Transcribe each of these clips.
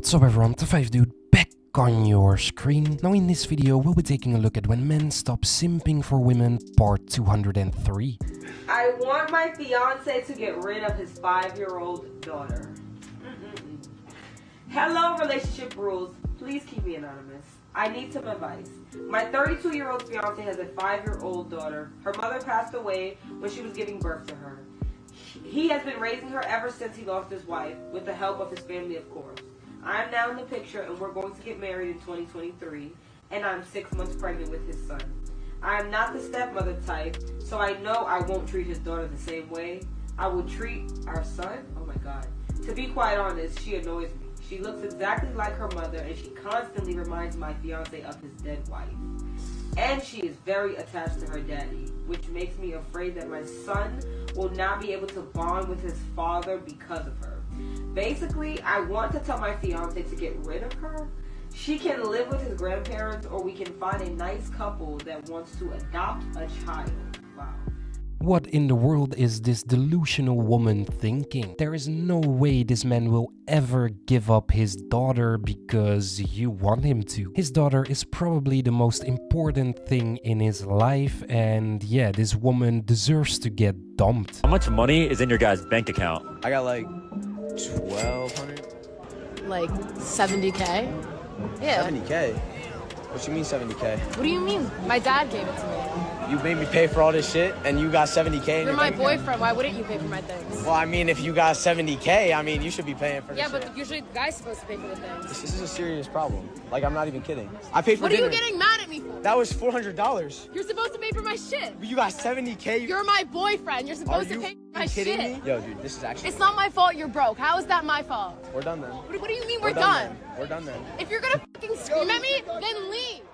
What's up everyone, the 5 dude back on your screen. Now in this video we'll be taking a look at when men stop simping for women part 203. I want my fiance to get rid of his 5-year-old daughter. Hello relationship rules, please keep me anonymous. I need some advice. My 32-year-old fiance has a 5-year-old daughter. Her mother passed away when she was giving birth to her. He has been raising her ever since he lost his wife, with the help of his family of course. I am now in the picture and we're going to get married in 2023, and I'm 6 months pregnant with his son. I am not the stepmother type, so I know I won't treat his daughter the same way I would treat our son. Oh my god. To be quite honest, she annoys me. She looks exactly like her mother and she constantly reminds my fiance of his dead wife. And she is very attached to her daddy, which makes me afraid that my son will not be able to bond with his father because of her. Basically, I want to tell my fiance to get rid of her. She can live with his grandparents, or we can find a nice couple that wants to adopt a child. Wow. What in the world is this delusional woman thinking? There is no way this man will ever give up his daughter because you want him to. His daughter is probably the most important thing in his life, and yeah, this woman deserves to get dumped. How much money is in your guys' bank account? I got like 1,200. Like 70K? Yeah. 70K? What you mean 70K? What do you mean? My dad gave it to me. You made me pay for all this shit and you got 70K in You're your my bank account? boyfriend. Why wouldn't you pay for my things? Well, I mean, if you got 70K, I mean, you should be paying for this Yeah, shit. but usually the guy's supposed to pay for the things. This is a serious problem. Like, I'm not even kidding. I paid for What dinner. are you getting mad at me for? That was $400. You're supposed to pay for my shit. You got 70K? You're my boyfriend. You're Are supposed you to pay for my kidding shit. me? Yo, dude, this is actually... It's not my fault you're broke. How is that my fault? We're done then. What do you mean we're done done? then. We're done then. If you're gonna fucking scream at me, then leave.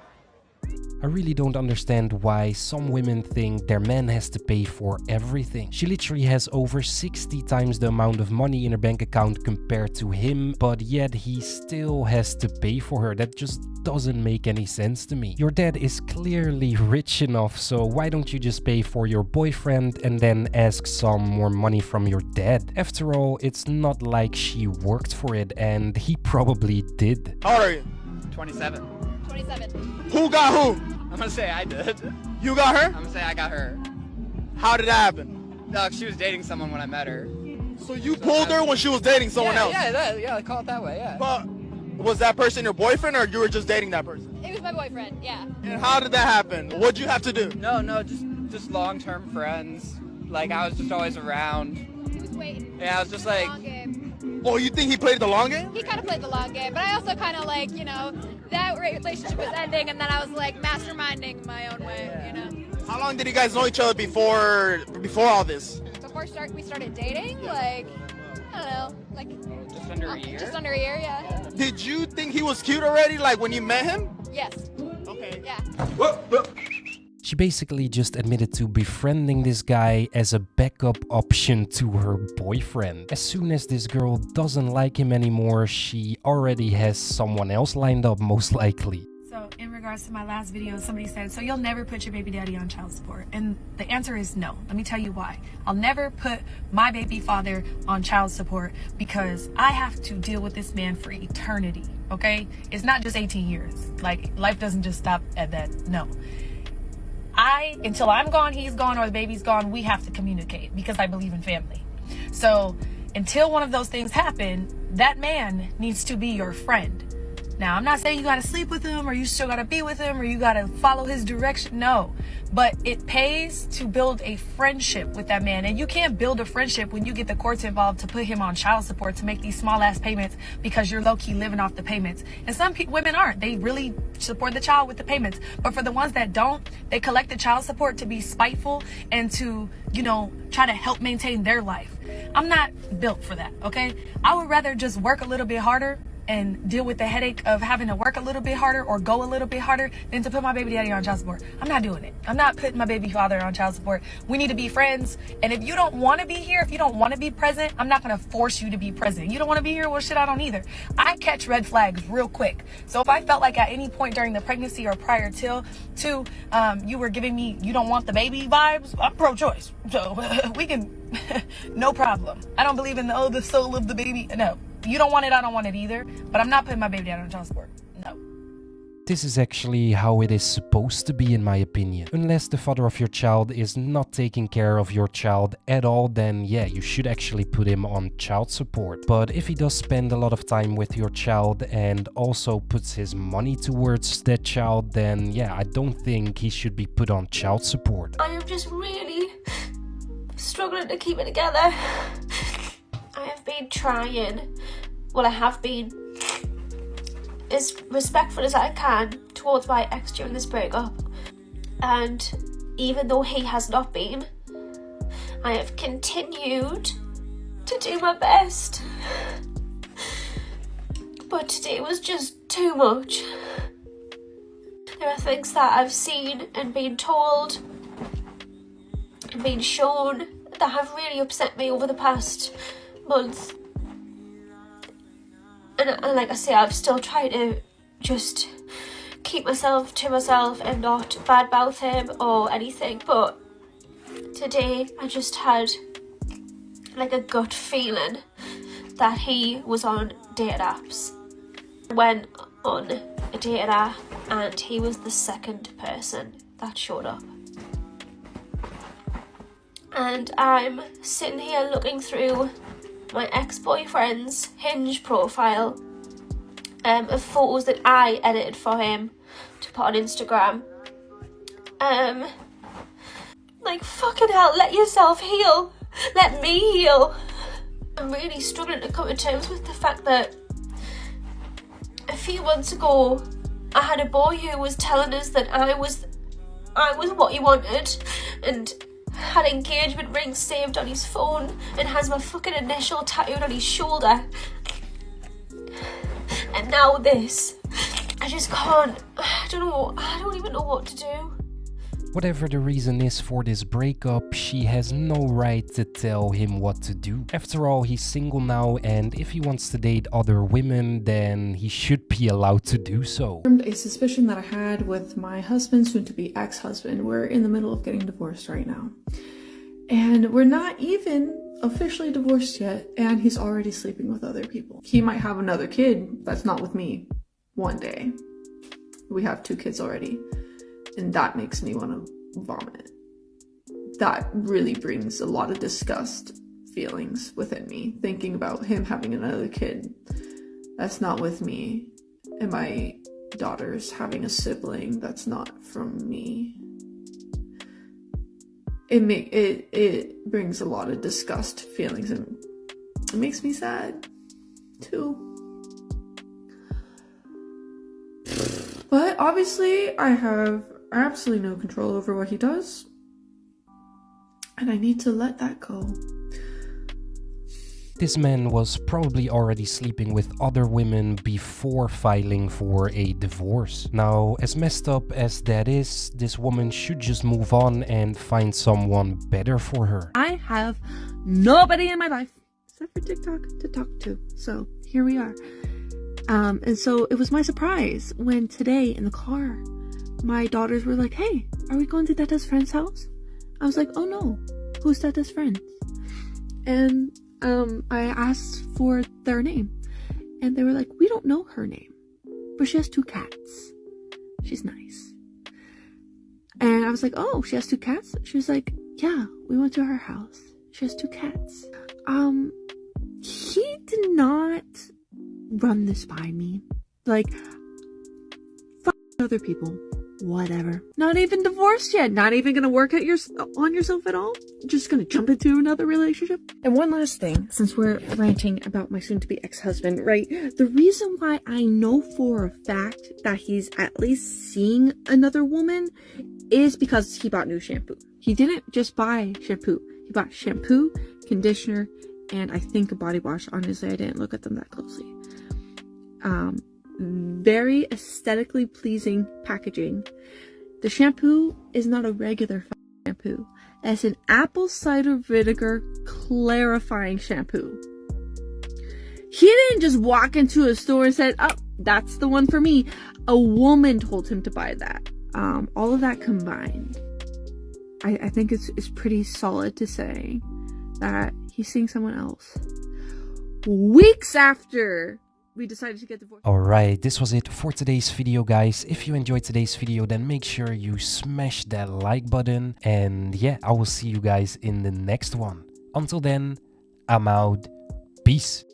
I really don't understand why some women think their man has to pay for everything. She literally has over 60 times the amount of money in her bank account compared to him, but yet he still has to pay for her. That just doesn't make any sense to me. Your dad is clearly rich enough, so why don't you just pay for your boyfriend and then ask some more money from your dad? After all, it's not like she worked for it, and he probably did. How old are you? 27. 27. Who got who? I'm gonna say I did. You got her? I'm gonna say I got her. How did that happen? No, she was dating someone when I met her. So you pulled her when she was dating someone else? Yeah, call it that way, yeah. But was that person your boyfriend or you were just dating that person? It was my boyfriend, yeah. And how did that happen? What'd you have to do? No, just long-term friends. Like, I was just always around. He was waiting. Yeah, I was just like... Long game. Oh, you think he played the long game? He kind of played the long game, but I also kind of like, you know, that relationship was ending, and then I was like masterminding my own way, you know. How long did you guys know each other before all this? Before we started dating, like, I don't know, like Just under a year? Just under a year, yeah. Did you think he was cute already, like when you met him? Yes. Okay. Yeah. She basically just admitted to befriending this guy as a backup option to her boyfriend. As soon as this girl doesn't like him anymore, she already has someone else lined up, most likely. So in regards to my last video, somebody said, so you'll never put your baby daddy on child support? And the answer is no. Let me tell you why. I'll never put my baby father on child support because I have to deal with this man for eternity, okay? It's not just 18 years. Like, life doesn't just stop at that, no. Until I'm gone, he's gone, or the baby's gone, we have to communicate because I believe in family. So until one of those things happen, that man needs to be your friend. Now, I'm not saying you got to sleep with him or you still got to be with him or you got to follow his direction. No, but it pays to build a friendship with that man. And you can't build a friendship when you get the courts involved to put him on child support to make these small ass payments because you're low key living off the payments. And some women aren't. They really support the child with the payments. But for the ones that don't, they collect the child support to be spiteful and to, you know, try to help maintain their life. I'm not built for that, okay? I would rather just work a little bit harder and deal with the headache of having to work a little bit harder or go a little bit harder than to put my baby daddy on child support. I'm not doing it. I'm not putting my baby father on child support. We need to be friends. And if you don't want to be here, if you don't want to be present, I'm not going to force you to be present. You don't want to be here? Well, shit, I don't either. I catch red flags real quick. So if I felt like at any point during the pregnancy or prior to you were giving me, you don't want the baby vibes, I'm pro-choice. So we can, no problem. I don't believe in the soul of the baby. No. You don't want it, I don't want it either. But I'm not putting my baby daddy on child support. No. This is actually how it is supposed to be, in my opinion. Unless the father of your child is not taking care of your child at all, then yeah, you should actually put him on child support. But if he does spend a lot of time with your child and also puts his money towards that child, then yeah, I don't think he should be put on child support. I am just really struggling to keep it together. I have been trying, well, I have been as respectful as I can towards my ex during this breakup, and even though he has not been, I have continued to do my best. But today was just too much. There are things that I've seen and been told and been shown that have really upset me over the past month. And like I say, I've still tried to just keep myself to myself and not badmouth him or anything. But today I just had like a gut feeling that he was on dating apps. Went on a dating app and he was the second person that showed up. And I'm sitting here looking through my ex-boyfriend's Hinge profile of photos that I edited for him to put on Instagram. Like, fucking hell, let yourself heal. Let me heal. I'm really struggling to come to terms with the fact that a few months ago I had a boy who was telling us that I was what he wanted, and had engagement rings saved on his phone and has my fucking initial tattooed on his shoulder. And now this. I just can't. I don't even know what to do. Whatever the reason is for this breakup, she has no right to tell him what to do. After all, he's single now, and if he wants to date other women, then he should be allowed to do so. A suspicion that I had with my husband, soon to be ex-husband. We're in the middle of getting divorced right now. And we're not even officially divorced yet, and he's already sleeping with other people. He might have another kid that's not with me one day. We have 2 kids already. And that makes me want to vomit. That really brings a lot of disgust feelings within me, thinking about him having another kid that's not with me, and my daughter's having a sibling that's not from me. It brings a lot of disgust feelings, and it makes me sad too. But obviously I have absolutely no control over what he does, and I need to let that go. This man was probably already sleeping with other women before filing for a divorce. Now, as messed up as that is, this woman should just move on and find someone better for her. I have nobody in my life except for TikTok to talk to, so here we are. And so it was my surprise when today in the car, my daughters were like, "Hey, are we going to Dada's friend's house?" I was like, "Oh no, who's Dada's friend?" And I asked for their name, and they were like, "We don't know her name, but she has 2 cats. She's nice." And I was like, "Oh, she has 2 cats?" She was like, "Yeah, we went to her house. She has 2 cats." He did not run this by me. Like, fuck other people. Whatever. Not even divorced yet. Not even gonna work on yourself at all. Just gonna jump into another relationship. And one last thing, since we're ranting about my soon-to-be ex-husband, right? The reason why I know for a fact that he's at least seeing another woman is because he bought new shampoo. He didn't just buy shampoo. He bought shampoo, conditioner, and I think a body wash. Honestly, I didn't look at them that closely. Very aesthetically pleasing packaging. The shampoo is not a regular shampoo. It's an apple cider vinegar clarifying shampoo. He didn't just walk into a store and said, "Oh, that's the one for me." A woman told him to buy that. All of that combined, I think it's pretty solid to say that he's seeing someone else. weeks after we decided to get divorced. Alright, this was it for today's video, guys. If you enjoyed today's video, then make sure you smash that like button. And yeah, I will see you guys in the next one. Until then, I'm out. Peace.